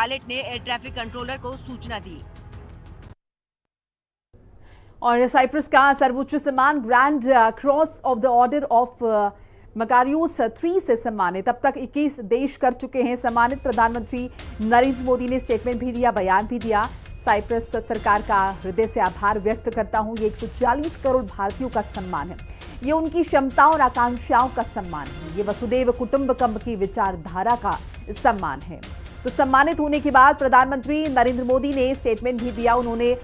Pilot ने air traffic controller को सूचना दी। और साइप्रस का सर्वोच्च सम्मान grand cross of the order of Makarios 3 से सम्मानित। अब तक 21 देश कर चुके हैं सम्मानित। प्रधानमंत्री नरेंद्र मोदी ने स्टेटमेंट भी दिया, बयान भी दिया। साइप्रस सरकार का हृदय से आभार व्यक्त करता हूं। ये 140 करोड़ भारतीयों का सम्मान है। ये उनकी क्षमताओं और आकांक्षाओं का सम्मान है। ये वसुदेव कुटुंबकम की विचारधारा का सम्मान है। तो सम्मानित होने के बाद प्रधानमंत्री नरेंद्र मोदी ने स्टेटमेंट भी दिया। उन्होंने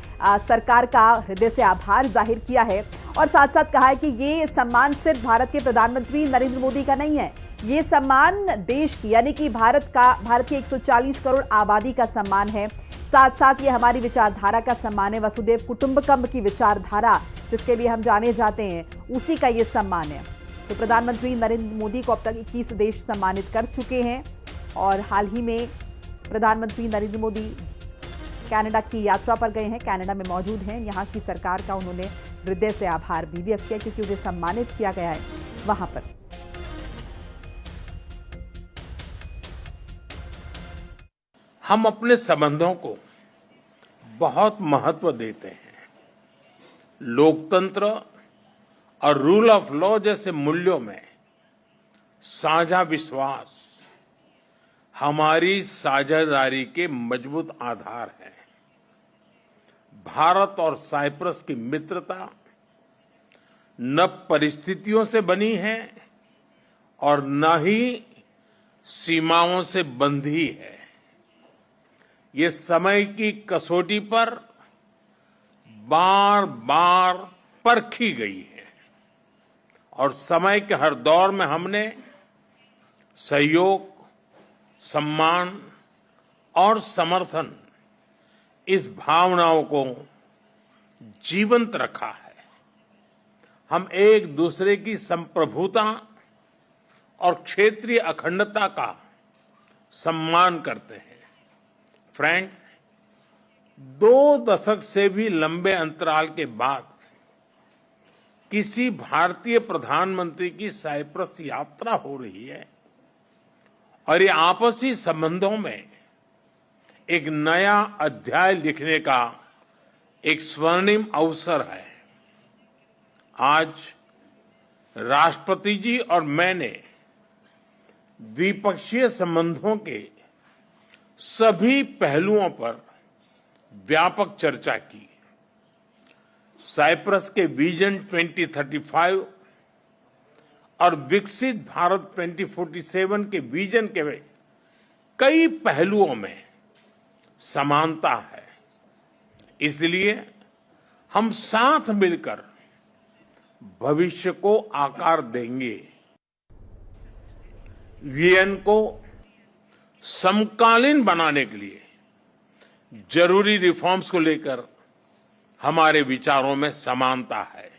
सरकार का हृदय से आभार जाहिर किया है और साथ साथ कहा है कि ये सम्मान सिर्फ भारत के प्रधानमंत्री नरेंद्र मोदी का नहीं है, ये सम्मान देश की यानी कि भारत की 140 करोड़ आबादी का सम्मान है। साथ साथ ये हमारी विचारधारा का सम्मान है। वसुदेव कुटुंबकम की विचारधारा जिसके लिए हम जाने जाते हैं, उसी का ये सम्मान है। तो प्रधानमंत्री नरेंद्र मोदी को अब तक 21 देश सम्मानित कर चुके हैं और हाल ही में प्रधानमंत्री नरेंद्र मोदी कनाडा की यात्रा पर गए हैं, कनाडा में मौजूद हैं। यहाँ की सरकार का उन्होंने हृदय से आभार भी व्यक्त किया क्योंकि उन्हें सम्मानित किया गया है वहां पर। हम अपने संबंधों को बहुत महत्व देते हैं। लोकतंत्र और रूल ऑफ लॉ जैसे मूल्यों में साझा विश्वास हमारी साझेदारी के मजबूत आधार है। भारत और साइप्रस की मित्रता न परिस्थितियों से बनी है और न ही सीमाओं से बंधी है। ये समय की कसौटी पर बार बार परखी गई है और समय के हर दौर में हमने सहयोग, सम्मान और समर्थन इस भावनाओं को जीवंत रखा है। हम एक दूसरे की संप्रभुता और क्षेत्रीय अखंडता का सम्मान करते हैं। फ्रेंड्स, 2 दशक से भी लंबे अंतराल के बाद किसी भारतीय प्रधानमंत्री की साइप्रस यात्रा हो रही है और ये आपसी संबंधों में एक नया अध्याय लिखने का एक स्वर्णिम अवसर है। आज राष्ट्रपति जी और मैंने द्विपक्षीय संबंधों के सभी पहलुओं पर व्यापक चर्चा की। साइप्रस के विजन 2035 और विकसित भारत 2047 के विजन के कई पहलुओं में समानता है। इसलिए हम साथ मिलकर भविष्य को आकार देंगे। वीएन को समकालीन बनाने के लिए जरूरी रिफॉर्म्स को लेकर हमारे विचारों में समानता है।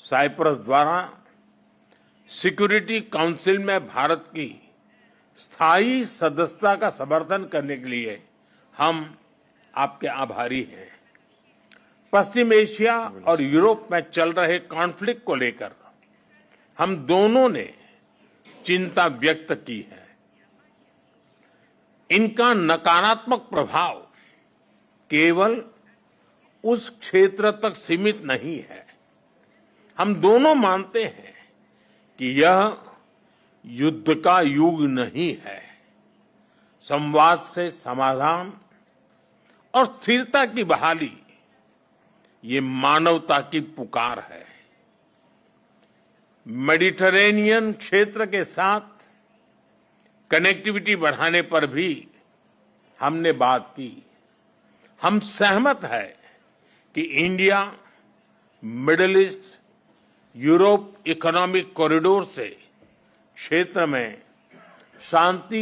साइप्रस द्वारा सिक्योरिटी काउंसिल में भारत की स्थायी सदस्यता का समर्थन करने के लिए हम आपके आभारी हैं। पश्चिम एशिया और यूरोप में चल रहे कॉन्फ्लिक्ट को लेकर हम दोनों ने चिंता व्यक्त की है। इनका नकारात्मक प्रभाव केवल उस क्षेत्र तक सीमित नहीं है। हम दोनों मानते हैं कि यह युद्ध का युग नहीं है। संवाद से समाधान और स्थिरता की बहाली ये मानवता की पुकार है। मेडिटरेनियन क्षेत्र के साथ कनेक्टिविटी बढ़ाने पर भी हमने बात की। हम सहमत है कि India middle east Europe economic corridor से क्षेत्र में शांति